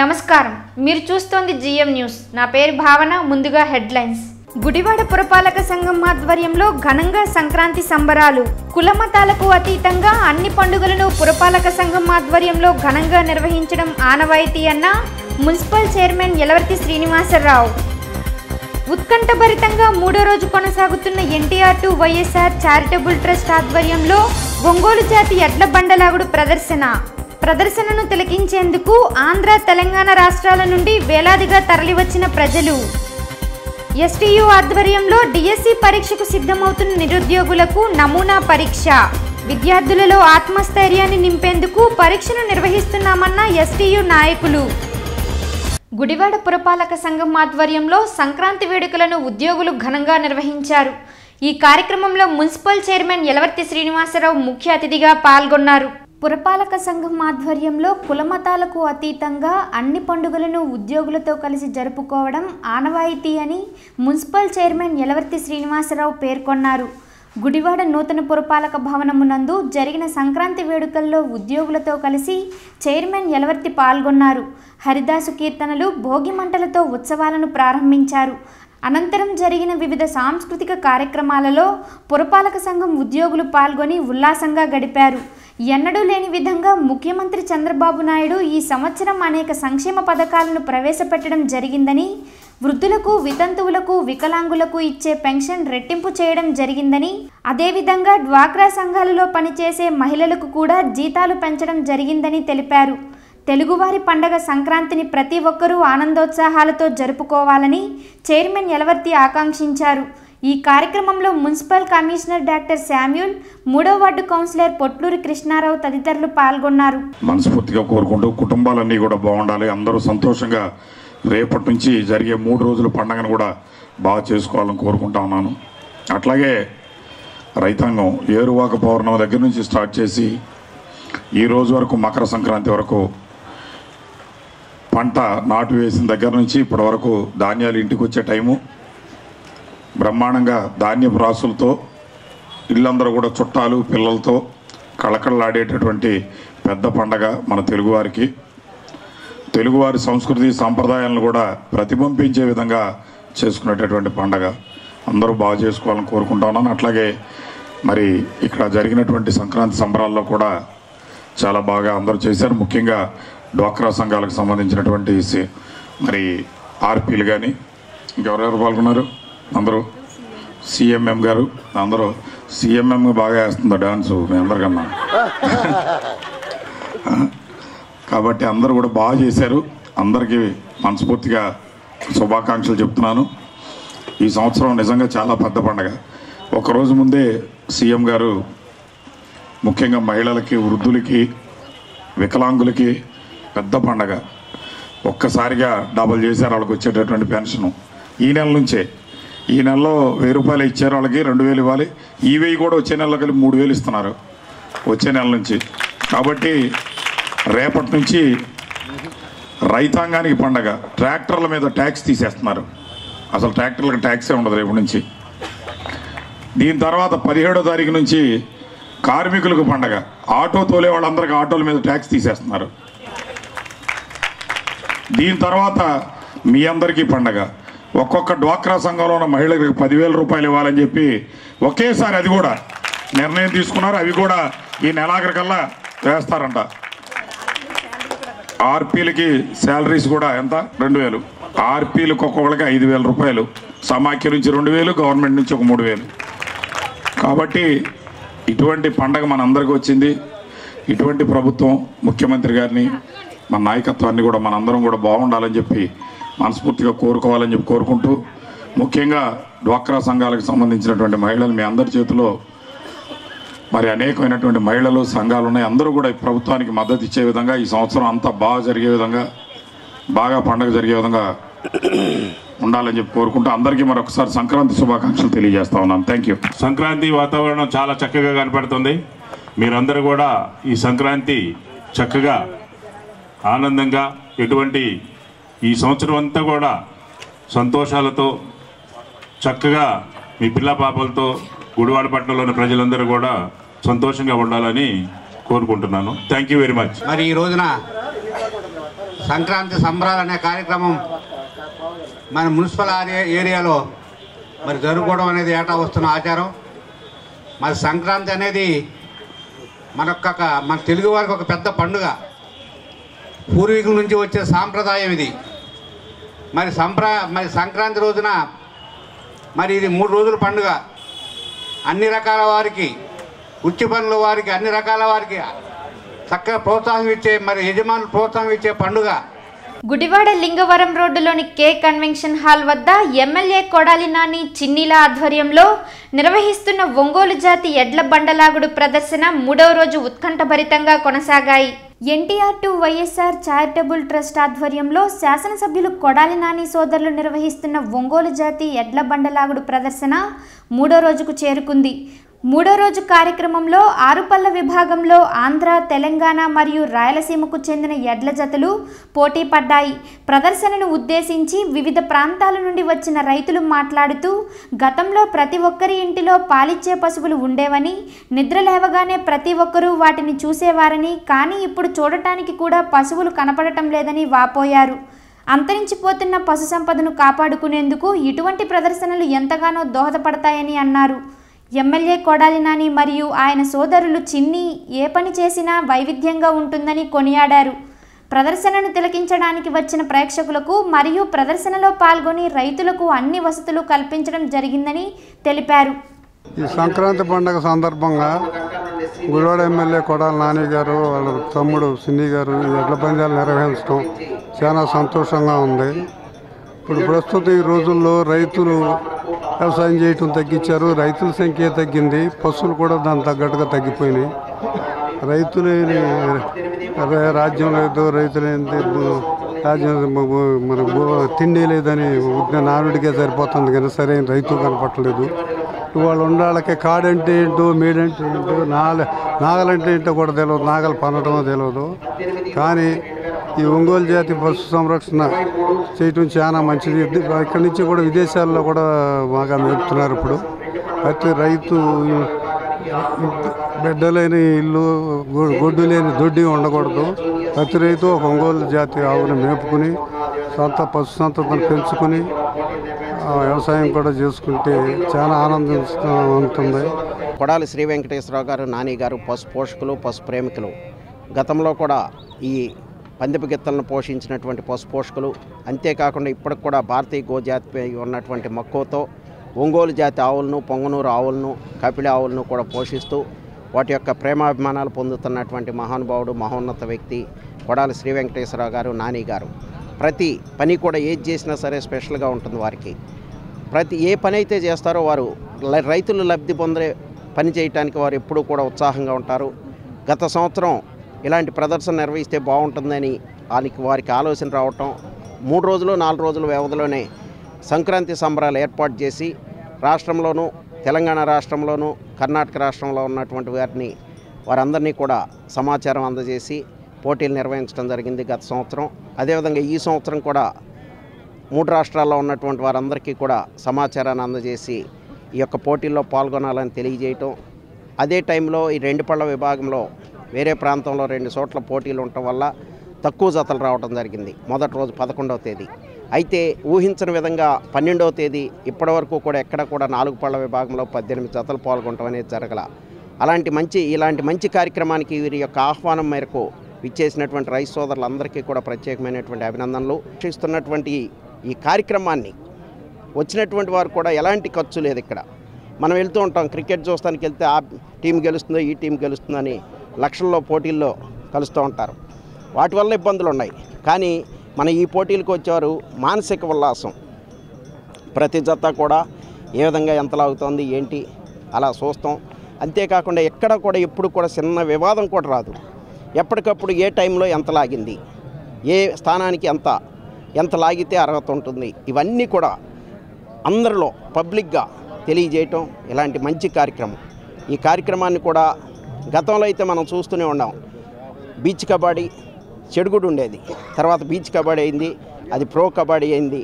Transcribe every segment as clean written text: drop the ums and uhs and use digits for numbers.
నమస్కారం, మీరు చూస్తోంది జిఎం న్యూస్. నా పేరు భావన. ముందుగా హెడ్లైన్స్. గుడివాడ పురపాలక సంఘం ఆధ్వర్యంలో ఘనంగా సంక్రాంతి సంబరాలు. కులమతాలకు అతీతంగా అన్ని పండుగలను పురపాలక సంఘం ఆధ్వర్యంలో ఘనంగా నిర్వహించడం ఆనవాయితీ అన్న మున్సిపల్ చైర్మన్ యలవర్తి శ్రీనివాసరావు. ఉత్కంఠభరితంగా మూడో రోజు కొనసాగుతున్న NTR to YSR charitable trust ఆధ్వర్యంలో ఒంగోలు జాతి ఎడ్ల బండలాగుడు ప్రదర్శనను తిలకించేందుకు ఆంధ్ర, తెలంగాణ రాష్ట్రాల నుండి వేలాదిగా తరలివచ్చిన ప్రజలు. ఎస్టీయూ ఆధ్వర్యంలో డిఎస్సి పరీక్షకు సిద్ధమవుతున్న నిరుద్యోగులకు నమూనా పరీక్ష. విద్యార్థులలో ఆత్మస్థైర్యాన్ని నింపేందుకు పరీక్షను నిర్వహిస్తున్నామన్న ఎస్టీయూ నాయకులు. గుడివాడ పురపాలక సంఘం ఆధ్వర్యంలో సంక్రాంతి వేడుకలను ఉద్యోగులు ఘనంగా నిర్వహించారు. ఈ కార్యక్రమంలో మున్సిపల్ చైర్మన్ యలవర్తి శ్రీనివాసరావు ముఖ్య అతిథిగా పాల్గొన్నారు. పురపాలక సంఘం ఆధ్వర్యంలో కులమతాలకు అతీతంగా అన్ని పండుగలను ఉద్యోగులతో కలిసి జరుపుకోవడం ఆనవాయితీ అని మున్సిపల్ చైర్మన్ యలవర్తి శ్రీనివాసరావు పేర్కొన్నారు. గుడివాడ నూతన పురపాలక భవనమునందు జరిగిన సంక్రాంతి వేడుకల్లో ఉద్యోగులతో కలిసి చైర్మన్ యలవర్తి పాల్గొన్నారు. హరిదాసు కీర్తనలు, భోగి మంటలతో ఉత్సవాలను ప్రారంభించారు. అనంతరం జరిగిన వివిధ సాంస్కృతిక కార్యక్రమాలలో పురపాలక సంఘం ఉద్యోగులు పాల్గొని ఉల్లాసంగా గడిపారు. ఎన్నడూ లేని విధంగా ముఖ్యమంత్రి చంద్రబాబు నాయుడు ఈ సంవత్సరం అనేక సంక్షేమ పథకాలను ప్రవేశపెట్టడం జరిగిందని, వృద్ధులకు, వితంతువులకు, వికలాంగులకు ఇచ్చే పెన్షన్ రెట్టింపు చేయడం జరిగిందని, అదేవిధంగా డ్వాక్రా సంఘాలలో పనిచేసే మహిళలకు కూడా జీతాలు పెంచడం జరిగిందని తెలిపారు. తెలుగువారి పండగ సంక్రాంతిని ప్రతి ఒక్కరూ ఆనందోత్సాహాలతో జరుపుకోవాలని చైర్మన్ యలవర్తి ఆకాంక్షించారు. ఈ కార్యక్రమంలో మున్సిపల్ కమిషనర్ డాక్టర్ శామ్యూల్, 3వ వార్డు కౌన్సిలర్ పొట్లూరి కృష్ణారావు తదితరులు పాల్గొన్నారు. మనస్ఫూర్తిగా కోరుకుంటూ కుటుంబాలన్నీ కూడా బాగుండాలి, అందరూ సంతోషంగా రేపటి నుంచి జరిగే 3 రోజుల పండుగను కూడా బాగా చేసుకోవాలని కోరుకుంటా ఉన్నాను. అట్లాగే రైతాంగం ఏరువాక పౌర్ణమి దగ్గర నుంచి స్టార్ట్ చేసి ఈ రోజు వరకు మకర సంక్రాంతి వరకు పంట నాటు వేసిన దగ్గర నుంచి ఇప్పటి వరకు ధాన్యాలు ఇంటికి వచ్చే టైము బ్రహ్మాండంగా ధాన్యపు రాసులతో ఇల్లందరూ కూడా చుట్టాలు పిల్లలతో కళకళలాడేటటువంటి పెద్ద పండగ మన తెలుగువారికి. తెలుగువారి సంస్కృతి సాంప్రదాయాలను కూడా ప్రతిబింబించే విధంగా చేసుకునేటటువంటి పండగ అందరూ బాగా చేసుకోవాలని కోరుకుంటా ఉన్నాను. అట్లాగే మరి ఇక్కడ జరిగినటువంటి సంక్రాంతి సంబరాల్లో కూడా చాలా బాగా అందరూ చేశారు. ముఖ్యంగా డ్వాక్రా సంఘాలకు సంబంధించినటువంటి మరి ఆర్పీలు కానీ ఇంకెవరెవరు పాల్గొన్నారు? అందరూ సిఎంఎం గారు, అందరూ సిఎంఎం బాగా వేస్తుందా డాన్సు మీ అందరికన్నా. కాబట్టి అందరూ కూడా బాగా చేశారు. అందరికీ మనస్ఫూర్తిగా శుభాకాంక్షలు చెప్తున్నాను. ఈ సంవత్సరం నిజంగా చాలా పెద్ద పండగ. ఒకరోజు ముందే సీఎం గారు ముఖ్యంగా మహిళలకి, వృద్ధులకి, వికలాంగులకి పెద్ద పండగ ఒక్కసారిగా డబల్ చేశారు. వాళ్ళకి వచ్చేటటువంటి పెన్షను ఈ నెల నుంచే, ఈ నెలలో 1000 రూపాయలు ఇచ్చారు, వాళ్ళకి 2000 ఇవ్వాలి. ఈ 1000 కూడా వచ్చే నెలలో కలిపి 3000 ఇస్తున్నారు వచ్చే నెల నుంచి. కాబట్టి రేపటి నుంచి రైతాంగానికి పండగ. ట్రాక్టర్ల మీద ట్యాక్స్ తీసేస్తున్నారు, అసలు ట్రాక్టర్లకు ట్యాక్సే ఉండదు రేపటి నుంచి. దీని తర్వాత 17వ తారీఖు నుంచి కార్మికులకు పండగ. ఆటో తోలే వాళ్ళందరికీ ఆటోల మీద ట్యాక్స్ తీసేస్తున్నారు. దీని తర్వాత మీ అందరికీ పండగ. ఒక్కొక్క డ్వాక్రా సంఘంలో ఉన్న మహిళలకు 10,000 రూపాయలు ఇవ్వాలని చెప్పి ఒకేసారి అది కూడా నిర్ణయం తీసుకున్నారు. అవి కూడా ఈ నెలాఖరికల్లా వేస్తారంట. ఆర్పీలకి శాలరీస్ కూడా ఎంత? 2,000. ఆర్పీలకు ఒక్కొక్కరికి 5,000 రూపాయలు. సమాఖ్య నుంచి 2,000, గవర్నమెంట్ నుంచి ఒక 3,000. కాబట్టి ఇటువంటి పండగ మనందరికీ వచ్చింది. ఇటువంటి ప్రభుత్వం, ముఖ్యమంత్రి గారిని, మన నాయకత్వాన్ని కూడా మనందరం కూడా బాగుండాలని చెప్పి మనస్ఫూర్తిగా కోరుకోవాలని చెప్పి కోరుకుంటూ, ముఖ్యంగా డ్వాక్రా సంఘాలకు సంబంధించినటువంటి మహిళలు మీ అందరి చేతిలో మరి అనేకమైనటువంటి మహిళలు సంఘాలు ఉన్నాయి. అందరూ కూడా ఈ ప్రభుత్వానికి మద్దతు ఇచ్చే విధంగా ఈ సంవత్సరం అంతా బాగా జరిగే విధంగా, బాగా పండుగ జరిగే విధంగా ఉండాలని చెప్పి కోరుకుంటూ అందరికీ మరొకసారి సంక్రాంతి శుభాకాంక్షలు తెలియజేస్తా ఉన్నాను. Thank you. సంక్రాంతి వాతావరణం చాలా చక్కగా కనపడుతుంది. మీరందరూ కూడా ఈ సంక్రాంతి చక్కగా ఆనందంగా ఎటువంటి ఈ సంవత్సరం అంతా కూడా సంతోషాలతో చక్కగా మీ పిల్ల పాపలతో గుడివాడ పట్టణంలోని ప్రజలందరూ కూడా సంతోషంగా ఉండాలని కోరుకుంటున్నాను. Thank you very much. మరి ఈ రోజున సంక్రాంతి సంబరాలు అనే కార్యక్రమం మన మున్సిపల్ ఏరియాలో మరి జరుపుకోవడం అనేది ఏటా వస్తున్న ఆచారం. మరి సంక్రాంతి అనేది మన తెలుగు వారికి ఒక పెద్ద పండుగ, పూర్వీకుల నుంచి వచ్చే సాంప్రదాయం ఇది. మరి సంక్రాంతి రోజున మరి ఇది 3 రోజుల పండుగ. అన్ని రకాల వారికి, వృత్తి పనుల వారికి, అన్ని రకాల వారికి చక్కగా ప్రోత్సాహం ఇచ్చే, మరి యజమానులు ప్రోత్సాహం ఇచ్చే పండుగ. గుడివాడ లింగవరం రోడ్డులోని కే కన్వెన్షన్ హాల్ వద్ద ఎమ్మెల్యే కొడాలి నాని చిన్నీల ఆధ్వర్యంలో నిర్వహిస్తున్న ఒంగోలు జాతి ఎడ్ల బండలాగుడు ప్రదర్శన 3వ రోజు ఉత్కంఠభరితంగా కొనసాగాయి. NTR to YSR charitable trust ఆధ్వర్యంలో శాసనసభ్యులు కొడాలి నాని సోదరులు నిర్వహిస్తున్న ఒంగోలు జాతి ఎడ్ల బండలాగుడు ప్రదర్శన 3వ రోజుకు చేరుకుంది. 3వ రోజు కార్యక్రమంలో ఆరుపల్ల విభాగంలో ఆంధ్ర, తెలంగాణ మరియు రాయలసీమకు చెందిన ఎడ్ల జతలు పోటీ పడ్డాయి. ప్రదర్శనను ఉద్దేశించి వివిధ ప్రాంతాల నుండి వచ్చిన రైతులు మాట్లాడుతూ, గతంలో ప్రతి ఒక్కరి ఇంటిలో పాలిచ్చే పశువులు ఉండేవని, నిద్ర లేవగానే ప్రతి ఒక్కరూ వాటిని చూసేవారని, కానీ ఇప్పుడు చూడటానికి కూడా పశువులు కనపడటం లేదని వాపోయారు. అంతరించిపోతున్న పశు సంపదను కాపాడుకునేందుకు ఇటువంటి ప్రదర్శనలు ఎంతగానో దోహదపడతాయని అన్నారు. ఎమ్మెల్యే కొడాలి నాని మరియు ఆయన సోదరులు చిన్ని ఏ పని చేసినా వైవిధ్యంగా ఉంటుందని కొనియాడారు. ప్రదర్శనను తిలకించడానికి వచ్చిన ప్రేక్షకులకు మరియు ప్రదర్శనలో పాల్గొని రైతులకు అన్ని వసతులు కల్పించడం జరిగిందని తెలిపారు. ఈ సంక్రాంతి పండుగ సందర్భంగా గుడివాడ ఎమ్మెల్యే కొడాలి నాని గారు, వాళ్ళ తమ్ముడు సిన్ని గారు ఈ ఎడ్ల పందాలు నిర్వహించడం చాలా సంతోషంగా ఉంది. ఇప్పుడు ప్రస్తుతం ఈ రోజుల్లో రైతులు వ్యవసాయం చేయటం తగ్గించారు, రైతుల సంఖ్య తగ్గింది, పశువులు కూడా దానికి తగ్గట్టుగా తగ్గిపోయినాయి. రైతులేని రాజ్యం లేదు, రైతులేని రాజ్యం మన తిండి లేదని నానుడికే సరిపోతుంది కానీ సరైన రైతు కనపట్టలేదు. వాళ్ళు ఉండాలకి కాడంటే ఏంటో, మేడంటే ఏంటో, నాగలంటే ఏంటో కూడా తెలియదు, నాగలు పనటమో తెలియదు. కానీ ఈ ఒంగోలు జాతి పశు సంరక్షణ చేయటం చాలా మంచిది. ఇక్కడి నుంచి కూడా విదేశాల్లో కూడా బాగా మేపుతున్నారు. ఇప్పుడు ప్రతి రైతు బిడ్డలేని ఇల్లు, గొడ్డు లేని దొడ్డి ఉండకూడదు. ప్రతి రైతు ఒక ఒంగోలు జాతి ఆవును మేపుకుని పశు సంతతిని పెంచుకుని వ్యవసాయం కూడా చేసుకుంటే చాలా ఆనందంగా ఉంటుంది. కొడాలి శ్రీ వెంకటేశ్వరరావు గారు, నాని గారు పశు పోషకులు, పశు ప్రేమికులు. గతంలో కూడా ఈ పందెపు గిత్తలను పోషించినటువంటి పశు పోషకులు. అంతేకాకుండా ఇప్పటికి కూడా భారతీయ గోజాతిపై ఉన్నటువంటి మక్కువతో ఒంగోలు జాతి ఆవులను, పొంగనూరు ఆవులను, కపిలి ఆవులను కూడా పోషిస్తూ వాటి యొక్క ప్రేమాభిమానాలు పొందుతున్నటువంటి మహానుభావుడు, మహోన్నత వ్యక్తి కొడాలి శ్రీ వెంకటేశ్వరరావు గారు, నాని గారు. ప్రతి పని కూడా ఏది చేసినా సరే స్పెషల్గా ఉంటుంది వారికి. ఏ పని అయితే చేస్తారో వారు రైతులు లబ్ధి పొందే పని చేయడానికి వారు ఎప్పుడూ కూడా ఉత్సాహంగా ఉంటారు. గత సంవత్సరం ఇలాంటి ప్రదర్శన నిర్వహిస్తే బాగుంటుందని వారికి ఆలోచన రావటం, 3 రోజులు 4 రోజుల వ్యవధిలోనే సంక్రాంతి సంబరాలు ఏర్పాటు చేసి రాష్ట్రంలోనూ, తెలంగాణ రాష్ట్రంలోనూ, కర్ణాటక రాష్ట్రంలో ఉన్నటువంటి వారందరినీ కూడా సమాచారం అందజేసి పోటీలు నిర్వహించడం జరిగింది గత సంవత్సరం. అదేవిధంగా ఈ సంవత్సరం కూడా 3 రాష్ట్రాల్లో ఉన్నటువంటి వారందరికీ కూడా సమాచారాన్ని అందజేసి ఈ యొక్క పోటీల్లో పాల్గొనాలని తెలియజేయటం. అదే టైంలో ఈ 2 పళ్ళ విభాగంలో వేరే ప్రాంతంలో 2 చోట్ల పోటీలు ఉండటం వల్ల తక్కువ జతలు రావడం జరిగింది. మొదటి రోజు 11వ తేదీ. అయితే ఊహించిన విధంగా 12వ తేదీ ఇప్పటివరకు కూడా ఎక్కడ కూడా 4 పళ్ళ విభాగంలో 18 జతలు పాల్గొనడం అనేది జరగల. ఇలాంటి మంచి కార్యక్రమానికి వీరి యొక్క ఆహ్వానం మేరకు విచ్చేసినటువంటి రైతు సోదరులందరికీ కూడా ప్రత్యేకమైనటువంటి అభినందనలు. వీక్షిస్తున్నటువంటి ఈ కార్యక్రమాన్ని వచ్చినటువంటి వారు కూడా ఎలాంటి ఖర్చు లేదు. ఇక్కడ మనం వెళ్తూ ఉంటాం, క్రికెట్ చూస్తానికి వెళ్తే ఆ టీం గెలుస్తుందో, ఈ టీం గెలుస్తుందని లక్షల్లో పోటీల్లో కలుస్తూ ఉంటారు. వాటి వల్ల ఇబ్బందులు ఉన్నాయి. కానీ మన ఈ పోటీలకు వచ్చేవారు మానసిక ఉల్లాసం, ప్రతి జత కూడా ఏ విధంగా ఎంత లాగుతోంది ఏంటి అలా చూస్తాం. అంతేకాకుండా ఎక్కడ కూడా ఎప్పుడు కూడా చిన్న వివాదం కూడా రాదు. ఎప్పటికప్పుడు ఏ టైంలో ఎంత లాగింది, ఏ స్థానానికి ఎంత లాగితే అర్హత ఉంటుంది, ఇవన్నీ కూడా అందరిలో పబ్లిక్గా తెలియజేయటం ఇలాంటి మంచి కార్యక్రమం. ఈ కార్యక్రమాన్ని కూడా గతంలో అయితే మనం చూస్తూనే ఉన్నాం. బీచ్ కబడ్డీ చెడుగుడు ఉండేది, తర్వాత బీచ్ కబడ్డీ అయింది, అది ప్రో కబడ్డీ అయింది.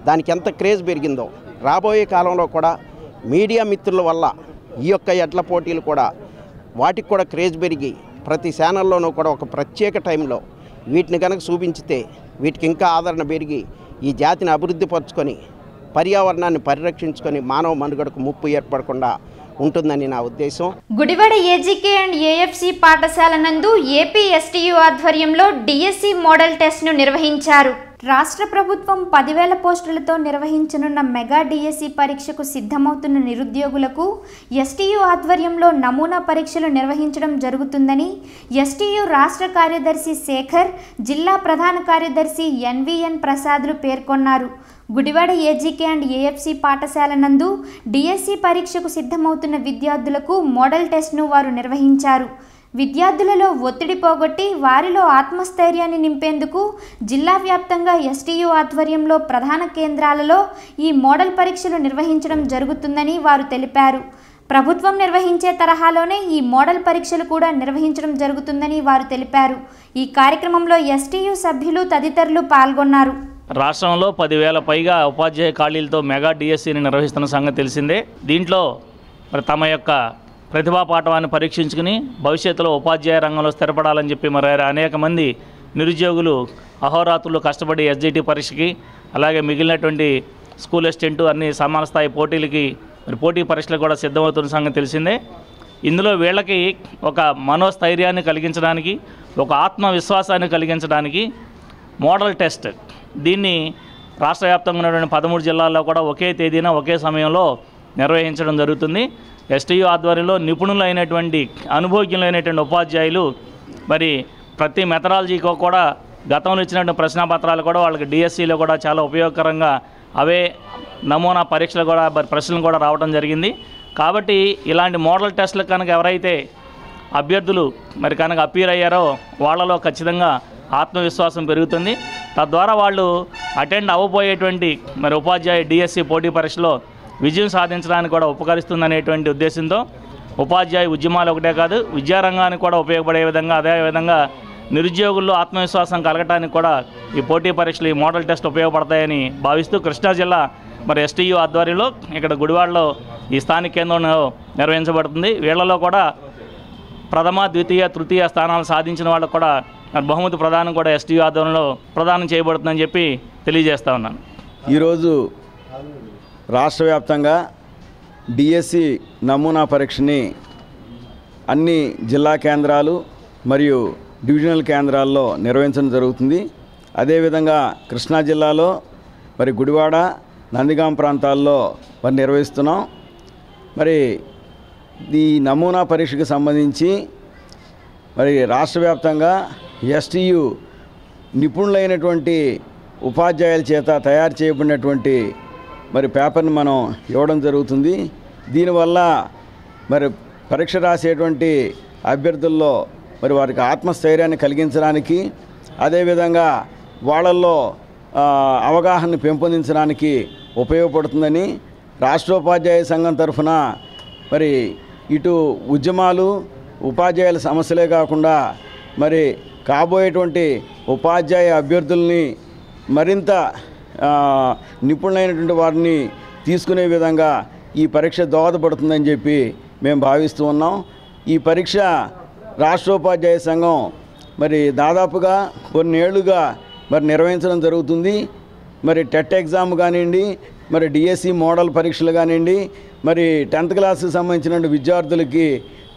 దానికి ఎంత క్రేజ్ పెరిగిందో రాబోయే కాలంలో కూడా మీడియా మిత్రుల వల్ల ఈ యొక్క ఎడ్ల పోటీలు కూడా వాటికి కూడా క్రేజ్ పెరిగి ప్రతి ఛానల్లోనూ కూడా ఒక ప్రత్యేక టైంలో వీటిని కనుక చూపించితే వీటికి ఇంకా ఆదరణ పెరిగి ఈ జాతిని అభివృద్ధి పరుచుకొని పర్యావరణాన్ని పరిరక్షించుకొని మానవ మనుగడకు ముప్పు ఏర్పడకుండా ఉంటుందని నా ఉద్దేశం. గుడివాడ ఏజీకే అండ్ ఏఎఫ్సి పాఠశాల నందు ఏపీ ఎస్టీయూ ఆధ్వర్యంలో డిఎస్సి మోడల్ టెస్ట్ను నిర్వహించారు. రాష్ట్ర ప్రభుత్వం 10,000 పోస్టులతో నిర్వహించనున్న మెగా డిఎస్సి పరీక్షకు సిద్ధమవుతున్న నిరుద్యోగులకు ఎస్టీయూ ఆధ్వర్యంలో నమూనా పరీక్షలు నిర్వహించడం జరుగుతుందని ఎస్టీయూ రాష్ట్ర కార్యదర్శి శేఖర్, జిల్లా ప్రధాన కార్యదర్శి ఎన్విఎన్ ప్రసాద్లు పేర్కొన్నారు. గుడివాడ ఏజీకే అండ్ ఏఎఫ్సి పాఠశాల నందు డిఎస్సి పరీక్షకు సిద్ధమవుతున్న విద్యార్థులకు మోడల్ టెస్ట్ను వారు నిర్వహించారు. విద్యార్థులలో ఒత్తిడి పోగొట్టి వారిలో ఆత్మస్థైర్యాన్ని నింపేందుకు జిల్లా వ్యాప్తంగా ఎస్టీయూ ఆధ్వర్యంలో ప్రధాన కేంద్రాలలో ఈ మోడల్ పరీక్షలు నిర్వహించడం జరుగుతుందని వారు తెలిపారు. ప్రభుత్వం నిర్వహించే తరహాలోనే ఈ మోడల్ పరీక్షలు కూడా నిర్వహించడం జరుగుతుందని వారు తెలిపారు. ఈ కార్యక్రమంలో ఎస్టీయూ సభ్యులు తదితరులు పాల్గొన్నారు. రాష్ట్రంలో 10,000 పైగా ఉపాధ్యాయ ఖాళీలతో మెగా డిఎస్సిని నిర్వహిస్తున్న సంగతి తెలిసిందే. దీంట్లో మరి తమ యొక్క ప్రతిభా పాఠవాన్ని పరీక్షించుకుని భవిష్యత్తులో ఉపాధ్యాయ రంగంలో స్థిరపడాలని చెప్పి మరి అనేక మంది నిరుద్యోగులు అహోరాత్రులు కష్టపడి ఎస్జిటి పరీక్షకి, అలాగే మిగిలినటువంటి స్కూల్ అసిస్టెంట్ అన్ని సమాన స్థాయి పోటీలకి మరి పోటీ పరీక్షలు కూడా సిద్ధమవుతున్న సంగతి తెలిసిందే. ఇందులో వీళ్ళకి ఒక మనోస్థైర్యాన్ని కలిగించడానికి, ఒక ఆత్మవిశ్వాసాన్ని కలిగించడానికి మోడల్ టెస్ట్ దీన్ని రాష్ట్ర వ్యాప్తంగా ఉన్నటువంటి 13 జిల్లాల్లో కూడా ఒకే తేదీన ఒకే సమయంలో నిర్వహించడం జరుగుతుంది. ఎస్టీయూ ఆధ్వర్యంలో నిపుణులైనటువంటి అనుభవజ్ఞులైనటువంటి ఉపాధ్యాయులు మరి ప్రతి మెథడాలజీకి కూడా గతంలో ఇచ్చినటువంటి ప్రశ్నాపత్రాలు కూడా వాళ్ళకి డిఎస్సిలో కూడా చాలా ఉపయోగకరంగా అవే నమూనా పరీక్షలు కూడా ప్రశ్నలు కూడా రావడం జరిగింది. కాబట్టి ఇలాంటి మోడల్ టెస్టులు కనుక ఎవరైతే అభ్యర్థులు మరి కనుక అపీర్ అయ్యారో వాళ్ళలో ఖచ్చితంగా ఆత్మవిశ్వాసం పెరుగుతుంది. తద్వారా వాళ్ళు అటెండ్ అవ్వబోయేటువంటి మరి ఉపాధ్యాయ డిఎస్సి పోటీ పరీక్షలో విజయం సాధించడానికి కూడా ఉపకరిస్తుందనేటువంటి ఉద్దేశంతో ఉపాధ్యాయ ఉద్యమాలు ఒకటే కాదు, విద్యారంగానికి కూడా ఉపయోగపడే విధంగా, అదేవిధంగా నిరుద్యోగుల్లో ఆత్మవిశ్వాసం కలగటానికి కూడా ఈ పోటీ పరీక్షలు, ఈ మోడల్ టెస్ట్ ఉపయోగపడతాయని భావిస్తూ కృష్ణా జిల్లా మరి ఎస్టీయూ ఆధ్వర్యంలో ఇక్కడ గుడివాడలో ఈ స్థానిక కేంద్రంలో నిర్వహించబడుతుంది. వీళ్లలో కూడా ప్రథమ, ద్వితీయ, తృతీయ స్థానాలు సాధించిన వాళ్ళకు కూడా బహుమతి ప్రదానం కూడా ఎస్టీయూ ఆధ్వర్యంలో ప్రదానం చేయబడుతుందని చెప్పి తెలియజేస్తా ఉన్నాను. ఈరోజు రాష్ట్ర వ్యాప్తంగా డిఎస్సి నమూనా పరీక్షని అన్ని జిల్లా కేంద్రాలు మరియు డివిజనల్ కేంద్రాల్లో నిర్వహించడం జరుగుతుంది. అదేవిధంగా కృష్ణా జిల్లాలో మరి గుడివాడ, నందిగాం ప్రాంతాల్లో మరి నిర్వహిస్తున్నాం. మరి ఈ నమూనా పరీక్షకు సంబంధించి మరి రాష్ట్ర వ్యాప్తంగా ఎస్టీయూ నిపుణులైనటువంటి ఉపాధ్యాయుల చేత తయారు చేయబడినటువంటి మరి పేపర్ని మనం ఇవ్వడం జరుగుతుంది. దీనివల్ల మరి పరీక్ష రాసేటువంటి అభ్యర్థుల్లో మరి వారికి ఆత్మస్థైర్యాన్ని కలిగించడానికి, అదేవిధంగా వాళ్ళల్లో అవగాహన పెంపొందించడానికి ఉపయోగపడుతుందని రాష్ట్రోపాధ్యాయ సంఘం తరఫున మరి ఇటు ఉద్యమాలు, ఉపాధ్యాయుల సమస్యలే కాకుండా మరి కాబోయేటువంటి ఉపాధ్యాయ అభ్యర్థుల్ని మరింత నిపుణులైనటువంటి వారిని తీసుకునే విధంగా ఈ పరీక్ష దోహదపడుతుందని చెప్పి మేము భావిస్తూ ఉన్నాం. ఈ పరీక్ష రాష్ట్రోపాధ్యాయ సంఘం మరి దాదాపుగా కొన్నేళ్లుగా మరి నిర్వహించడం జరుగుతుంది. మరి టెట్ ఎగ్జామ్ కానివ్వండి, మరి డిఎస్సి మోడల్ పరీక్షలు కానివ్వండి, మరి 10th క్లాస్కి సంబంధించిన విద్యార్థులకి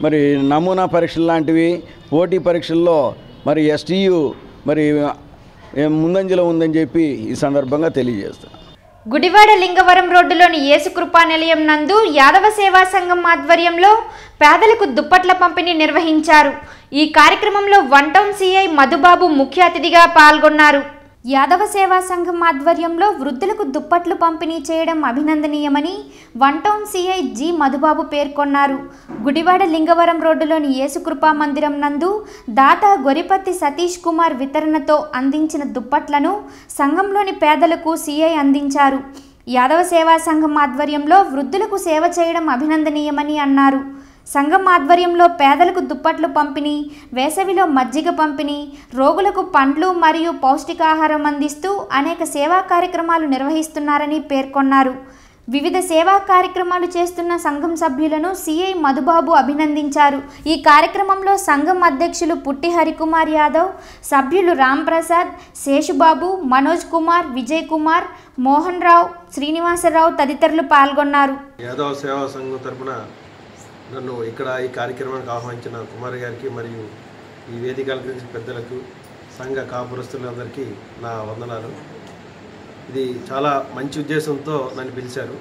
మరి నమూనా పరీక్షలు లాంటివి పోటీ పరీక్షల్లో మరి ఎస్టీయూ మరి ముందంజలో ఉందని చెప్పి ఈ సందర్భంగా తెలియజేస్తాను. గుడివాడ లింగవరం రోడ్డులోని యేసుకృపా నిలయం నందు యాదవ సేవా సంఘం ఆధ్వర్యంలో పేదలకు దుప్పట్ల పంపిణీ నిర్వహించారు. ఈ కార్యక్రమంలో 1 టౌన్ సిఐ మధుబాబు ముఖ్య అతిథిగా పాల్గొన్నారు. యాదవ సేవా సంఘం ఆధ్వర్యంలో వృద్ధులకు దుప్పట్లు పంపిణీ చేయడం అభినందనీయమని 1 టౌన్ సిఐ జి మధుబాబు పేర్కొన్నారు. గుడివాడ లింగవరం రోడ్డులోని యేసుకృపా మందిరం నందు దాత గొరిపత్తి సతీష్ కుమార్ వితరణతో అందించిన దుప్పట్లను సంఘంలోని పేదలకు సిఐ అందించారు. యాదవ సేవా సంఘం ఆధ్వర్యంలో వృద్ధులకు సేవ చేయడం అభినందనీయమని అన్నారు. సంఘం ఆధ్వర్యంలో పేదలకు దుప్పట్లు పంపిణీ, వేసవిలో మజ్జిగ పంపిణీ, రోగులకు పండ్లు మరియు పౌష్టికాహారం అందిస్తూ అనేక సేవా కార్యక్రమాలు నిర్వహిస్తున్నారని పేర్కొన్నారు. వివిధ సేవా కార్యక్రమాలు చేస్తున్న సంఘం సభ్యులను సిఐ మధుబాబు అభినందించారు. ఈ కార్యక్రమంలో సంఘం అధ్యక్షులు పుట్టి హరికుమార్ యాదవ్, సభ్యులు రాంప్రసాద్, శేషుబాబు, మనోజ్ కుమార్, విజయ్ కుమార్, మోహన్ రావు, శ్రీనివాసరావు తదితరులు పాల్గొన్నారు. యాదవ్ సేవా సంఘం తరపున నన్ను ఇక్కడ ఈ కార్యక్రమానికి ఆహ్వానించిన కుమార్ గారికి మరియు ఈ వేదిక అలంకరించిన పెద్దలకు, సంఘ కాపురస్తులందరికీ నా వందనాలు. ఇది చాలా మంచి ఉద్దేశంతో నన్ను పిలిచారు.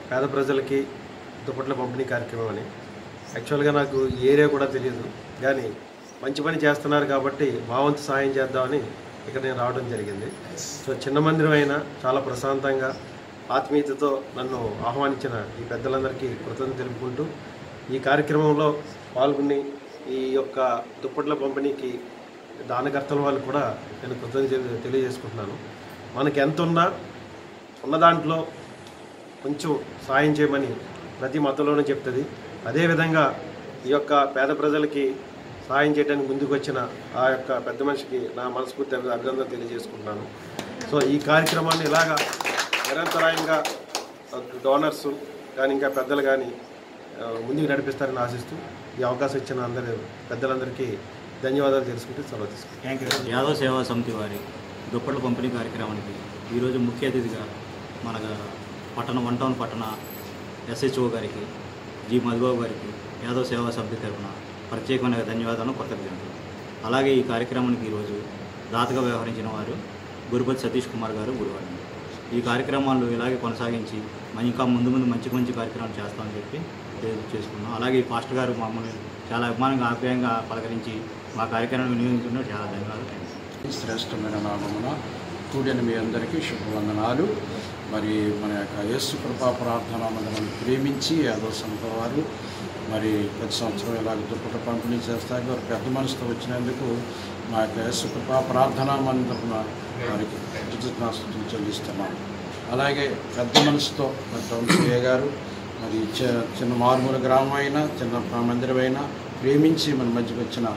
పేద ప్రజలకి దుప్పట్ల పంపిణీ కార్యక్రమం అని. యాక్చువల్గా నాకు ఈ ఏరియా కూడా తెలియదు, కానీ మంచి పని చేస్తున్నారు కాబట్టి మా వంతు సహాయం చేద్దామని ఇక్కడ నేను రావడం జరిగింది. సో చిన్న మందిరం అయినా చాలా ప్రశాంతంగా ఆత్మీయతతో నన్ను ఆహ్వానించిన ఈ పెద్దలందరికీ కృతజ్ఞతలు తెలుపుకుంటూ ఈ కార్యక్రమంలో పాల్గొని ఈ యొక్క దుప్పట్ల పంపిణీకి దానకర్తల వాళ్ళు కూడా నేను కృతజ్ఞతలు తెలియజేసుకుంటున్నాను. మనకి ఎంత ఉన్నా ఉన్న దాంట్లో కొంచెం సాయం చేయమని ప్రతి మతంలోనే చెప్తుంది. అదేవిధంగా ఈ యొక్క పేద ప్రజలకి సాయం చేయడానికి ముందుకు వచ్చిన ఆ యొక్క పెద్ద మనిషికి నా మనస్ఫూర్తి అభినందన తెలియజేసుకుంటున్నాను. సో ఈ కార్యక్రమాన్ని ఇలాగా నిరంతరాయంగా డోనర్స్ కానీ ఇంకా పెద్దలు కానీ ముందుకు నడిపిస్తారని ఆశిస్తూ ఈ అవకాశం ఇచ్చిన పెద్దలందరికీ ధన్యవాదాలు తెలుసుకుంటూ సెలవు తీసుకుంటాను. యాదవ్ సేవా సమితి వారి దుప్పట్ల పంపిణీ కార్యక్రమానికి ఈరోజు ముఖ్య అతిథిగా మన వన్ టౌన్ పట్టణ SHO గారికి, జి మధుబాబు గారికి యాదవ్ సేవా సమితి తరఫున ప్రత్యేకమైన ధన్యవాదాలను కృతజ్ఞతలు. అలాగే ఈ కార్యక్రమానికి ఈరోజు దాతగా వ్యవహరించిన వారు గురుపతి సతీష్ కుమార్ గారు గురువారు. ఈ కార్యక్రమాలు ఇలాగే కొనసాగించి ఇంకా ముందు మంచి కార్యక్రమాలు చేస్తామని చెప్పి చేసుకున్నాం. అలాగే ఈ పాస్టర్ గారు మమ్మల్ని చాలా అభిమానంగా ఆప్యాయంగా పలకరించి మా కార్యక్రమాన్ని వినియోగించడం చాలా ధన్యవాదాలు. శ్రేష్టమైన నామమున కూడిన మీ అందరికీ శుభవందనాలు. మరి మన యొక్క యేసు కృపా ప్రార్థన మందిరాన్ని ప్రేమించి యాదవ్ సంఘ వారు మరి ప్రతి సంవత్సరం ఇలాగ దుప్పట పంపిణీ చేస్తారు. వారు పెద్ద మనసుతో వచ్చినందుకు మా యొక్క యేసు కృపా ప్రార్థనా మందిరం వారికి కృతజ్ఞతాస్తుతులు చెల్లిస్తున్నాను. అలాగే పెద్ద మనసుతో మరి టౌన్ సిఏ గారు మరి చిన్న మారుమూల గ్రామం అయినా చిన్న మందిరం అయినా ప్రేమించి మన మధ్యకు వచ్చిన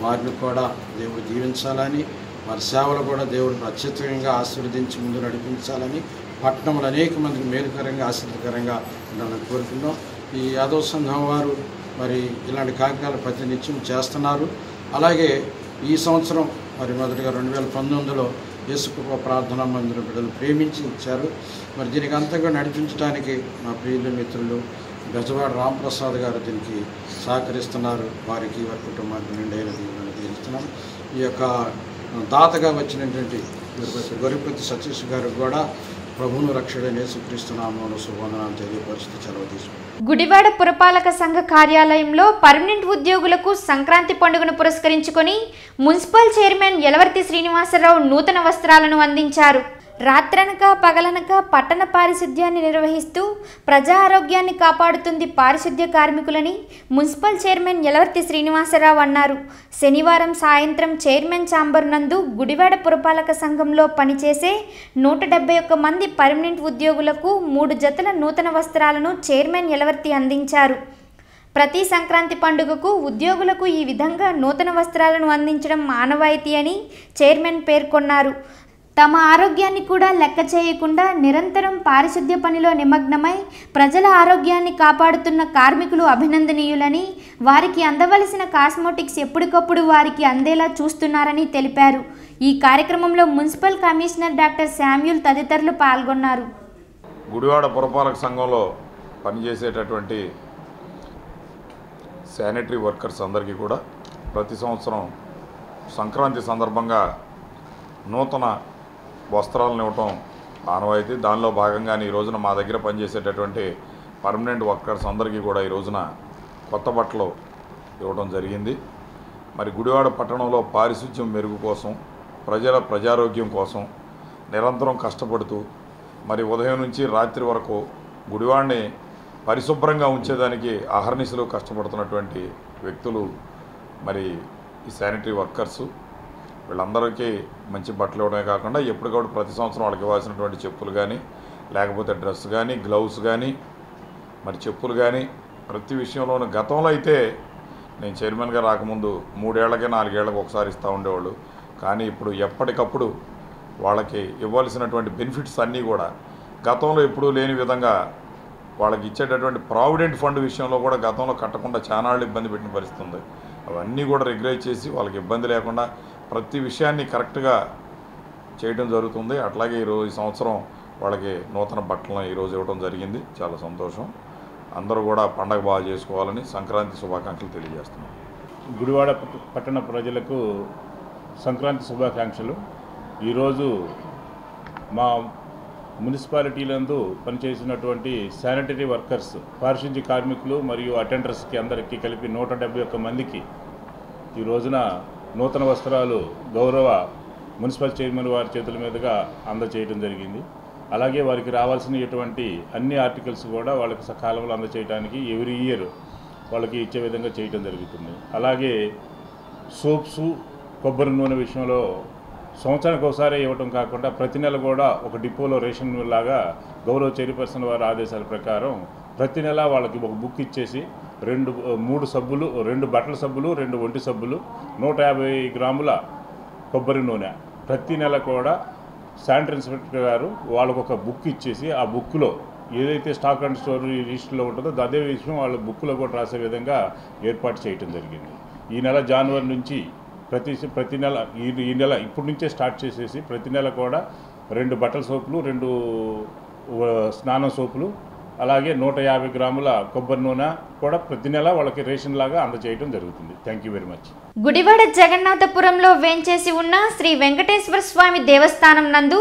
వారిని కూడా దేవుడు దీవించాలని, వారి సేవలు కూడా దేవుడు అత్యధికంగా ఆశీర్వదించి ముందు నడిపించాలని, పట్టణంలో అనేక మందికి మేలుకరంగా ఆశీర్వదకరంగా ఉండాలని కోరుకుందాం. ఈ యాదవ్ సంఘం వారు మరి ఇలాంటి కార్యక్రమాలు ప్రతినిత్యం చేస్తున్నారు. అలాగే ఈ సంవత్సరం మరి మొదటిగా 2019లో యేసుకృప ప్రార్థనా మందిరం బిడ్డలు ప్రేమించి ఇచ్చారు. మరి దీనికి అంతగా నడిపించడానికి మా ప్రియులు మిత్రులు బెజవాడ రాంప్రసాద్ గారు దీనికి సహకరిస్తున్నారు. వారికి వారి కుటుంబానికి నిండైన దీవెనలు తీరుస్తున్నాం. ఈ యొక్క దాతగా వచ్చినటువంటి గొరిపతి సతీష్ గారు కూడా ప్రభువును రక్షకుడైన యేసుక్రీస్తు నామములో శుభవందనాలు తెలియపరుస్తూ సెలవు తీసుకుంటాం. గుడివాడ పురపాలక సంఘ కార్యాలయంలో పర్మనెంట్ ఉద్యోగులకు సంక్రాంతి పండుగను పురస్కరించుకొని మున్సిపల్ చైర్మన్ యలవర్తి శ్రీనివాసరావు నూతన వస్త్రాలను అందించారు. రాత్రనక పగలనక పట్టణ పారిశుద్ధ్యాన్ని నిర్వహిస్తూ ప్రజా ఆరోగ్యాన్ని కాపాడుతుంది పారిశుద్ధ్య కార్మికులని మున్సిపల్ చైర్మన్ యలవర్తి శ్రీనివాసరావు అన్నారు. శనివారం సాయంత్రం చైర్మన్ ఛాంబర్ నందు గుడివాడ పురపాలక సంఘంలో పనిచేసే 171 మంది పర్మనెంట్ ఉద్యోగులకు 3 జతల నూతన వస్త్రాలను చైర్మన్ యలవర్తి అందించారు. ప్రతి సంక్రాంతి పండుగకు ఉద్యోగులకు ఈ విధంగా నూతన వస్త్రాలను అందించడం ఆనవాయితీ అని చైర్మన్ పేర్కొన్నారు. తమ ఆరోగ్యాన్ని కూడా లెక్క చేయకుండా నిరంతరం పారిశుద్ధ్య పనిలో నిమగ్నమై ప్రజల ఆరోగ్యాన్ని కాపాడుతున్న కార్మికులు అభినందనీయులని, వారికి అందవలసిన కాస్మోటిక్స్ ఎప్పటికప్పుడు వారికి అందేలా చూస్తున్నారని తెలిపారు. ఈ కార్యక్రమంలో మున్సిపల్ కమిషనర్ డాక్టర్ శామ్యూల్ తదితరులు పాల్గొన్నారు. గుడివాడ పురపాలక సంఘంలో పనిచేసేటటువంటి శానిటరీ వర్కర్స్ అందరికీ కూడా ప్రతి సంవత్సరం సంక్రాంతి సందర్భంగా నూతన వస్త్రాలను ఇవ్వటం ఆనవాయితీ. దానిలో భాగంగానే ఈ రోజున మా దగ్గర పనిచేసేటటువంటి పర్మనెంట్ వర్కర్స్ అందరికీ కూడా ఈ రోజున కొత్త బట్టలు ఇవ్వడం జరిగింది. మరి గుడివాడ పట్టణంలో పారిశుధ్యం మెరుగు కోసం, ప్రజారోగ్యం కోసం నిరంతరం కష్టపడుతూ మరి ఉదయం నుంచి రాత్రి వరకు గుడివాడని పరిశుభ్రంగా ఉంచేదానికి అహర్నిశలు కష్టపడుతున్నటువంటి వ్యక్తులు మరి ఈ శానిటరీ వర్కర్సు. వీళ్ళందరికీ మంచి బట్టలు ఇవ్వడమే కాకుండా ఎప్పటికప్పుడు ప్రతి సంవత్సరం వాళ్ళకి ఇవ్వాల్సినటువంటి చెప్పులు కానీ, లేకపోతే డ్రెస్ కానీ, గ్లౌస్ కానీ, మరి చెప్పులు కానీ ప్రతి విషయంలోనూ గతంలో అయితే నేను చైర్మన్గా రాకముందు 3 ఏళ్లకి 4 ఏళ్ళకి ఒకసారి ఇస్తూ ఉండేవాళ్ళు. కానీ ఇప్పుడు ఎప్పటికప్పుడు వాళ్ళకి ఇవ్వాల్సినటువంటి బెనిఫిట్స్ అన్నీ కూడా గతంలో ఎప్పుడూ లేని విధంగా వాళ్ళకి ఇచ్చేటటువంటి ప్రావిడెంట్ ఫండ్ విషయంలో కూడా గతంలో కట్టకుండా చానాళ్ళు ఇబ్బంది పెట్టిన పరిస్థితి ఉంది. అవన్నీ కూడా రెగ్యులేట్ చేసి వాళ్ళకి ఇబ్బంది లేకుండా ప్రతి విషయాన్ని కరెక్ట్గా చేయడం జరుగుతుంది. అట్లాగే ఈ సంవత్సరం వాళ్ళకి నూతన బట్టలను ఈరోజు ఇవ్వడం జరిగింది. చాలా సంతోషం. అందరూ కూడా పండగ బాగా చేసుకోవాలని సంక్రాంతి శుభాకాంక్షలు తెలియజేస్తున్నాం. గుడివాడ పట్టణ ప్రజలకు సంక్రాంతి శుభాకాంక్షలు. ఈరోజు మా మున్సిపాలిటీలందు పనిచేసినటువంటి శానిటరీ వర్కర్స్, పారిశుద్ధ్య కార్మికులు మరియు అటెండర్స్కి అందరికీ కలిపి 171 మందికి ఈ రోజున నూతన వస్త్రాలు గౌరవ మున్సిపల్ చైర్మన్ వారి చేతుల మీదుగా అందజేయడం జరిగింది. అలాగే వారికి రావాల్సినటువంటి అన్ని ఆర్టికల్స్ కూడా వాళ్ళకి సకాలంలో అందజేయడానికి ఎవ్రీ ఇయర్ వాళ్ళకి ఇచ్చే విధంగా చేయడం జరుగుతుంది. అలాగే సోప్స్, కొబ్బరి నూనె విషయంలో సంవత్సరానికి ఒకసారి ఇవ్వటం కాకుండా ప్రతి నెల కూడా ఒక డిపోలో రేషన్ లాగా గౌరవ చైర్పర్సన్ వారి ఆదేశాల ప్రకారం ప్రతి నెల వాళ్ళకి ఒక బుక్ ఇచ్చేసి 3 సబ్బులు, 2 బట్టల సబ్బులు, 2 ఒంటి సబ్బులు, 150 గ్రాముల కొబ్బరి నూనె ప్రతి నెల కూడా శానిటరీ ఇన్స్పెక్టర్ గారు వాళ్ళకు ఒక బుక్ ఇచ్చేసి ఆ బుక్లో ఏదైతే స్టాక్ అండ్ స్టోర్ లిస్టులో ఉంటుందో అదే విషయం వాళ్ళ బుక్లో కూడా రాసే విధంగా ఏర్పాటు చేయడం జరిగింది. ఈ నెల జనవరి నుంచి ప్రతి నెల ఈ నెల ఇప్పటి నుంచే స్టార్ట్ చేసేసి ప్రతి నెల కూడా 2 బట్టల సోపులు, 2 స్నానం సోపులు, అలాగే 150 గ్రాముల కొబ్బరి నూనె కూడా ప్రతి నెల వాళ్ళకి రేషన్ లాగా అందజేయడం జరుగుతుంది. Thank you very much. Gudivada జగన్నాథపురంలో వేంచేసి ఉన్న శ్రీ వెంకటేశ్వర స్వామి దేవస్థానం నందు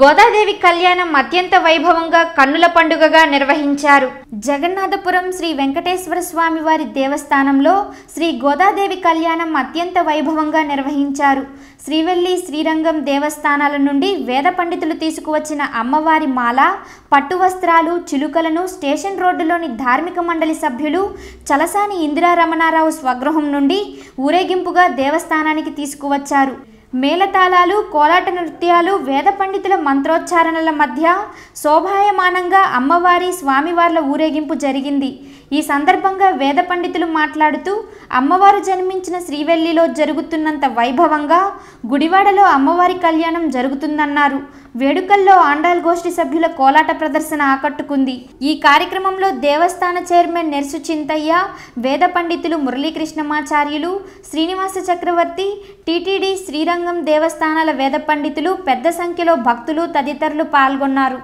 గోదాదేవి కళ్యాణం అత్యంత వైభవంగా కన్నుల పండుగగా నిర్వహించారు. జగన్నాథపురం శ్రీ వెంకటేశ్వర స్వామి వారి దేవస్థానంలో శ్రీ గోదాదేవి కళ్యాణం అత్యంత వైభవంగా నిర్వహించారు. శ్రీవెల్లి, శ్రీరంగం దేవస్థానాల నుండి వేద పండితులు తీసుకువచ్చిన అమ్మవారి మాల, పట్టు వస్త్రాలు, చిలుకలను స్టేషన్ రోడ్డులోని ధార్మిక మండలి సభ్యులు చలసాని ఇందిరారమణారావు స్వగృహం నుండి ఊరేగింపుగా దేవస్థానానికి తీసుకువచ్చారు. మేళతాళాలు, కోలాట నృత్యాలు, వేద పండితుల మంత్రోచ్చారణల మధ్య శోభాయమానంగా అమ్మవారి, స్వామివార్ల ఊరేగింపు జరిగింది. ఈ సందర్భంగా వేద పండితులు మాట్లాడుతూ అమ్మవారు జన్మించిన శ్రీవెల్లిలో జరుగుతున్నంత వైభవంగా గుడివాడలో అమ్మవారి కళ్యాణం జరుగుతుందన్నారు. వేడుకల్లో ఆండాల్ గోష్ఠి సభ్యుల కోలాట ప్రదర్శన ఆకట్టుకుంది. ఈ కార్యక్రమంలో దేవస్థాన చైర్మన్ నెర్సు చింతయ్య, వేద పండితులు మురళీకృష్ణమాచార్యులు, శ్రీనివాస చక్రవర్తి, టీటీడీ, శ్రీరంగం దేవస్థానాల వేద పండితులు, పెద్ద సంఖ్యలో భక్తులు తదితరులు పాల్గొన్నారు.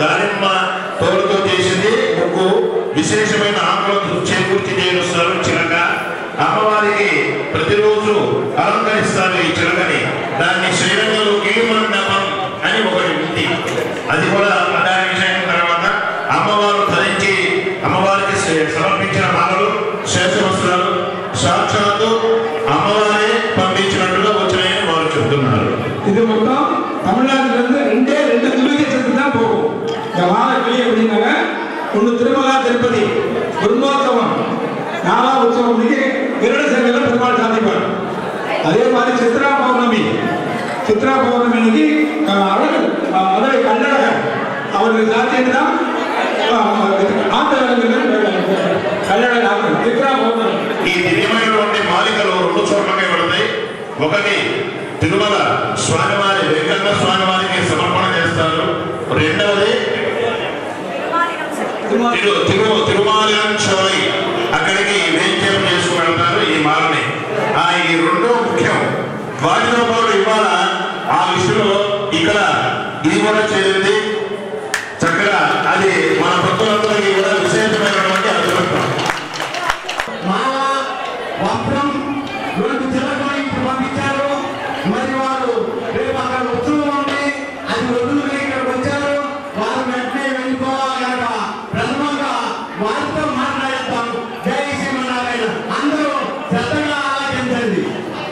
దానిమ్మ తోలుతో చేసింది ముగ్గు విశేషమైన ఆకులతో చేకూర్చి చేరుస్తారు. చిలక అమ్మవారికి ప్రతిరోజు అలంకరిస్తారు. ఈ చిలకని దాన్ని శ్రీరంగంలో గిరిమండపం అని ఒకటి ఉంది. అది కూడా దాని విషయం తర్వాత అమ్మవారు ధరించి అమ్మవారికి సమర్పించిన మాలలు, శేష వస్త్రాలు సాక్షాత్తు అమ్మవారే పంపించినట్టుగా వచ్చినాయని వారు చెబుతున్నారు. இது மொத்தம் தமிழ்நாட்டிலிருந்து 2 கிலோமீட்டருக்கு தான் போகும். இந்த மாலை வெளியே அப்படின்னாங்க ஒன்று திருமலா திருப்பதி பிரம்மோத்சவம் 4ஆம் உற்சவம் இன்னைக்கு கருட சேவையில் பெருமாள் சாதிப்பார். அதே மாதிரி சித்ரா பௌர்ணமி இன்னைக்கு மதுரை கள்ளழகர் அவர்கள் சாத்தியம் தான் కళ్యాణ చిత్రా పౌర్ణమి. ఈ దివ్యమైనటువంటి మాలికలు 2 చోట్లకే పడతాయి. ఒకటి తిరుమల స్వామివారి వెంకన్న స్వామివారికి సమర్పణ చేస్తారు. రెండవది తిరుమాలి అక్కడికి వేంచేపం చేసుకుని వెళ్తారు ఈ మాలని. ఈ 2 ముఖ్యం. వాటితో పాటు ఇవాళ ఆ లిస్టులో ఇక్కడ ఇది కూడా చేరింది. చక్కగా అది మన భక్తులందరికీ కూడా విశేషమైనటువంటి అదృష్టం. వస్త్రం 2 చిలకలు ఇంటి పంపించారు. మరి వారు రేపు అక్కడ ఉత్సవం ఉంది, అది వదులుగా ఇక్కడికి వచ్చారు. వారు వెంటనే వెళ్ళిపోవాలి కనుక ప్రథమంగా వారితో మాట్లాడతాం. జై శ్రీమన్నారాయణ. అందరూ శ్రద్ధగా ఆలోచించండి.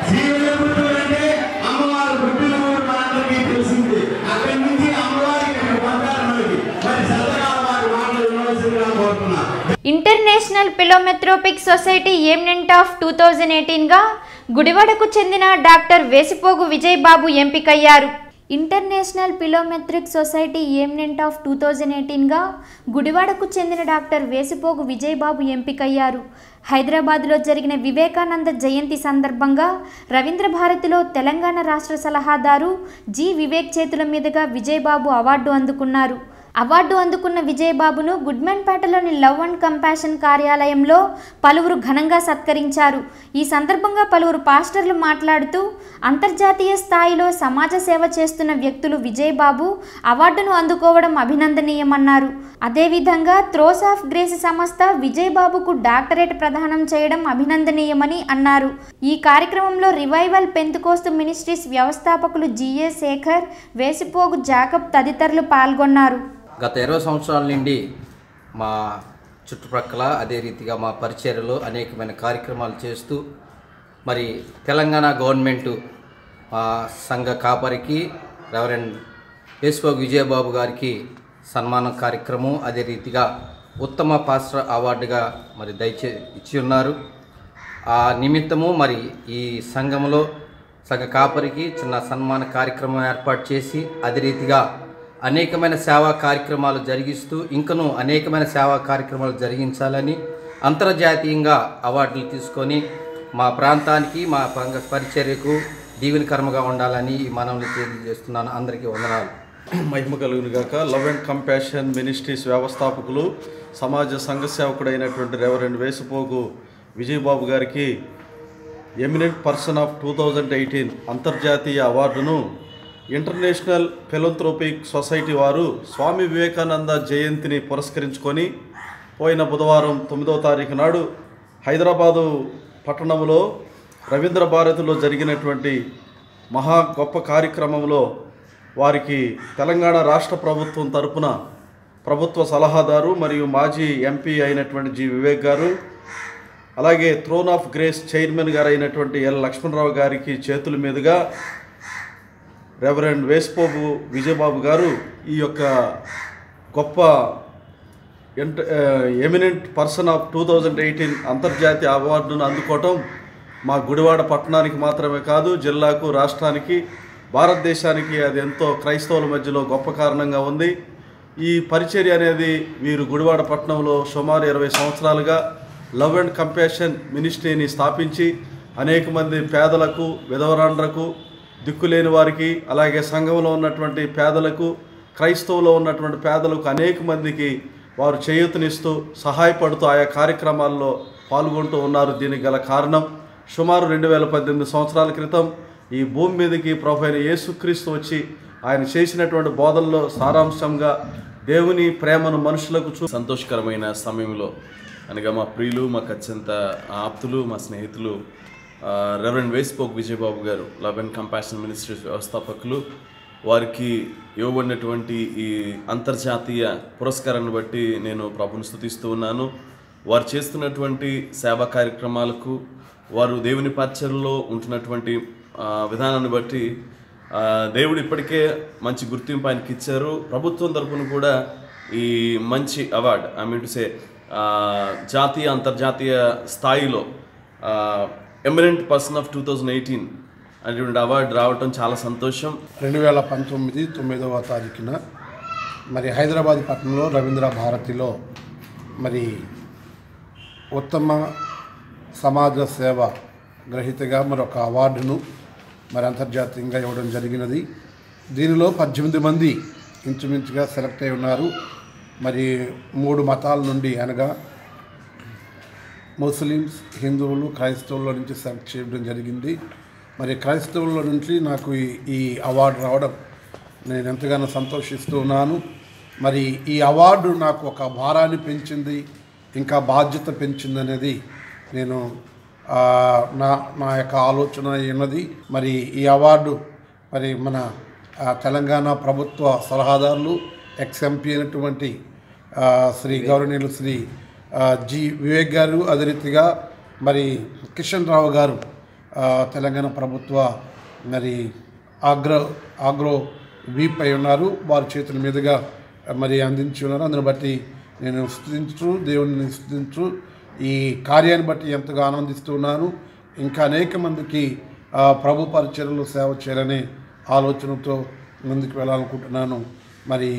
శ్రీవిజయపురం అంటే అమ్మవారు గుడ్డుల ఊరు మనందరికీ తెలిసింది. అక్కడి నుంచి అమ్మవారి ఇక్కడికి పంపారు మనకి. మరి శ్రద్ధగా వారి మాటలు వినవలసిందిగా కోరుతున్నారు. ఇంటర్నేషనల్ పిలోమెథ్రోపిక్ సొసైటీ ఎమినెంట్ ఆఫ్ 2018గా గుడివాడకు చెందిన డాక్టర్ వేసిపోగు విజయ్ బాబు ఎంపికయ్యారు. ఇంటర్నేషనల్ పిలోమెట్రిక్ సొసైటీ ఎమినెంట్ ఆఫ్ 2018గా గుడివాడకు చెందిన డాక్టర్ వేసిపోగు విజయ్ బాబు ఎంపికయ్యారు. హైదరాబాద్లో జరిగిన వివేకానంద జయంతి సందర్భంగా రవీంద్ర భారతిలో తెలంగాణ రాష్ట్ర సలహాదారు జి వివేక్ చేతుల మీదుగా విజయ్ బాబు అవార్డు అందుకున్నారు. అవార్డు అందుకున్న విజయబాబును గుడ్మెన్పేటలోని లవ్ అండ్ కంపాషన్ కార్యాలయంలో పలువురు ఘనంగా సత్కరించారు. ఈ సందర్భంగా పలువురు పాస్టర్లు మాట్లాడుతూ అంతర్జాతీయ స్థాయిలో సమాజ సేవ చేస్తున్న వ్యక్తులు విజయబాబు అవార్డును అందుకోవడం అభినందనీయమన్నారు. అదేవిధంగా థ్రోస్ ఆఫ్ గ్రేస్ సంస్థ విజయబాబుకు డాక్టరేట్ ప్రదానం చేయడం అభినందనీయమని అన్నారు. ఈ కార్యక్రమంలో రివైవల్ పెంతెకోస్తు మినిస్ట్రీస్ వ్యవస్థాపకులు జిఏ శేఖర్, వేసిపోగు జాకబ్ తదితరులు పాల్గొన్నారు. గత 20 సంవత్సరాల నుండి మా చుట్టుప్రక్కల అదే రీతిగా మా పరిచర్యలో అనేకమైన కార్యక్రమాలు చేస్తూ మరి తెలంగాణ గవర్నమెంటు మా సంఘ కాపరికి రెవరెండ్ వేసిపోగు విజయబాబు గారికి సన్మాన కార్యక్రమం అదే రీతిగా ఉత్తమ పాస్టర్ అవార్డుగా మరి ఇచ్చి ఉన్నారు. ఆ నిమిత్తము మరి ఈ సంఘంలో సంఘ కాపరికి చిన్న సన్మాన కార్యక్రమం ఏర్పాటు చేసి అదే రీతిగా అనేకమైన సేవా కార్యక్రమాలు జరిగిస్తూ ఇంకనూ అనేకమైన సేవా కార్యక్రమాలు జరిగించాలని అంతర్జాతీయంగా అవార్డులు తీసుకొని మా ప్రాంతానికి మా పరిచర్యకు దీవెనకరముగా ఉండాలని మనల్ని తెలియజేస్తున్నాను. అందరికీ వందనాలు. మహిమ కలుగును గాక. లవ్ అండ్ కంపాషన్ మినిస్ట్రీస్ వ్యవస్థాపకులు సమాజ సంఘ సేవకుడైనటువంటి రెవరెండ్ వేసిపోగు విజయబాబు గారికి ఎమినెంట్ పర్సన్ ఆఫ్ 2018 అంతర్జాతీయ అవార్డును ఇంటర్నేషనల్ ఫిలంథ్రోపిక్ సొసైటీ వారు స్వామి వివేకానంద జయంతిని పురస్కరించుకొని పోయిన బుధవారం 9వ తారీఖు నాడు హైదరాబాదు పట్టణంలో రవీంద్ర భారతిలో జరిగినటువంటి మహా గొప్ప కార్యక్రమంలో వారికి తెలంగాణ రాష్ట్ర ప్రభుత్వం తరపున ప్రభుత్వ సలహాదారు మరియు మాజీ ఎంపీ అయినటువంటి జి వివేక్ గారు, అలాగే థ్రోన్ ఆఫ్ గ్రేస్ చైర్మన్ గారు అయినటువంటి ఎల్ లక్ష్మణరావు గారికి చేతుల మీదుగా రెవరెండ్ వేసిపోగు విజయబాబు గారు ఈ యొక్క గొప్ప ఎమినెంట్ పర్సన్ ఆఫ్ 2018 అంతర్జాతీయ అవార్డును అందుకోవటం మా గుడివాడ పట్టణానికి మాత్రమే కాదు, జిల్లాకు, రాష్ట్రానికి, భారతదేశానికి అది ఎంతో క్రైస్తవుల మధ్యలో గొప్ప కారణంగా ఉంది. ఈ పరిచర్య అనేది వీరు గుడివాడ పట్టణంలో సుమారు 20 సంవత్సరాలుగా లవ్ అండ్ కంపాషన్ మినిస్ట్రీని స్థాపించి అనేక మంది పేదలకు, విధవరాండ్రకు, దిక్కులేని వారికి, అలాగే సంఘంలో ఉన్నటువంటి పేదలకు, క్రైస్తవులో ఉన్నటువంటి పేదలకు అనేక మందికి వారు చేయూతనిస్తూ సహాయపడుతూ ఆయా కార్యక్రమాల్లో పాల్గొంటూ ఉన్నారు. దీనికి గల కారణం సుమారు 2018 సంవత్సరాల క్రితం ఈ భూమి మీదకి ప్రభు అయిన యేసుక్రీస్తు వచ్చి ఆయన చేసినటువంటి బోధనలో సారాంశంగా దేవుని ప్రేమను మనుషులకు సంతోషకరమైన సమయంలో అనగా మా ప్రియులు, మాకు అత్యంత ఆప్తులు, మా స్నేహితులు రెవరెండ్ వేసిపోగు విజయబాబు గారు లవ్ అండ్ కంపాషన్ మినిస్ట్రీస్ వ్యవస్థాపకులు వారికి ఇవ్వబడినటువంటి ఈ అంతర్జాతీయ పురస్కారాన్ని బట్టి నేను ప్రభుని స్తుతిస్తూ ఉన్నాను. వారు చేస్తున్నటువంటి సేవా కార్యక్రమాలకు, వారు దేవుని పరిచర్యలో ఉంటున్నటువంటి విధానాన్ని బట్టి దేవుడు ఇప్పటికే మంచి గుర్తింపు ఆయనకి ఇచ్చారు. ప్రభుత్వం తరపున కూడా ఈ మంచి అవార్డు టు సే జాతీయ అంతర్జాతీయ స్థాయిలో ఎమినెంట్ పర్సన్ ఆఫ్ 2018 అనేటువంటి అవార్డు రావటం చాలా సంతోషం. 2019 9వ తారీఖున మరి హైదరాబాద్ పట్టణంలో రవీంద్ర భారతిలో మరి ఉత్తమ సమాజ సేవ గ్రహీతగా మరొక అవార్డును మరి అంతర్జాతీయంగా ఇవ్వడం జరిగినది. దీనిలో 18 మంది ఇంచుమించుగా సెలెక్ట్ అయి ఉన్నారు. మరి 3 మతాల నుండి అనగా ముస్లిమ్స్, హిందువులు, క్రైస్తవుల నుంచి సెలెక్ట్ చేయడం జరిగింది. మరి క్రైస్తవుల నుంచి నాకు ఈ అవార్డు రావడం నేను ఎంతగానో సంతోషిస్తున్నాను. మరి ఈ అవార్డు నాకు ఒక భారాన్ని పెంచింది, ఇంకా బాధ్యత పెంచింది అనేది నేను నా యొక్క ఆలోచన ఉన్నది. మరి ఈ అవార్డు మరి మన తెలంగాణ ప్రభుత్వ సలహాదారులు ఎక్స్ఎంపీ అయినటువంటి శ్రీ గౌరవనీయులు శ్రీ జి వివేక్ గారు, అదే రీతిగా మరి కిషన్ రావు గారు తెలంగాణ ప్రభుత్వ మరి ఆగ్రో వీప్ అయి ఉన్నారు, వారి చేతుల మీదుగా మరి అందించి ఉన్నారు. అందుని బట్టి నేను దేవుని స్తుతించు ఈ కార్యాన్ని బట్టి ఎంతగా ఆనందిస్తున్నాను. ఇంకా అనేక మందికి ప్రభు పరిచర్యలు సేవ చేయాలనే ఆలోచనతో ముందుకు వెళ్ళాలనుకుంటున్నాను. మరి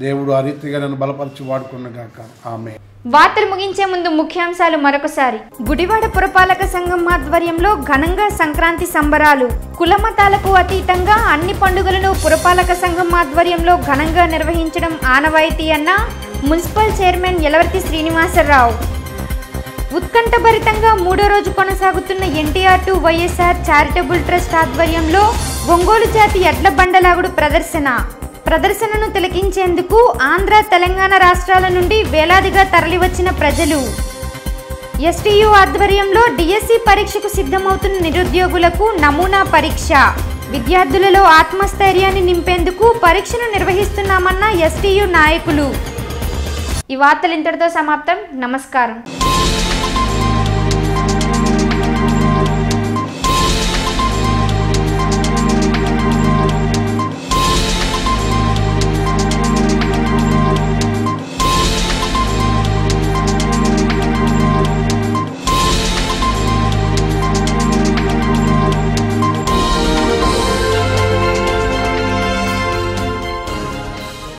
దేవుడు ఆ రీతిగా నన్ను బలపరిచి వాడుకున్నగాక. ఆమె. వార్తలు ముగించే ముందు ముఖ్యాంశాలు మరొకసారి. గుడివాడ పురపాలక సంఘం ఆధ్వర్యంలో ఘనంగా సంక్రాంతి సంబరాలు. కులమతాలకు అతీతంగా అన్ని పండుగలను పురపాలక సంఘం ఆధ్వర్యంలో ఘనంగా నిర్వహించడం ఆనవాయితీ అన్న మున్సిపల్ చైర్మన్ యలవర్తి శ్రీనివాసరావు. ఉత్కంఠభరితంగా 3వ రోజు కొనసాగుతున్న NTR2 YSR చారిటబుల్ ట్రస్ట్ ఆధ్వర్యంలో ఒంగోలు జాతి ఎడ్ల బండలాగుడు ప్రదర్శనను తిలకించేందుకు ఆంధ్ర తెలంగాణ రాష్ట్రాల నుండి వేలాదిగా తరలివచ్చిన ప్రజలు. STU ఆధ్వర్యంలో DSE పరీక్షకు సిద్ధమవుతున్న నిరుద్యోగులకు నమూనా పరీక్ష. విద్యార్థులలో ఆత్మస్థైర్యాన్ని నింపేందుకు పరీక్షను నిర్వహిస్తున్నామన్న STU నాయకులు. ఈ వార్తలు ఇంతటితో సమాప్తం. నమస్కారం.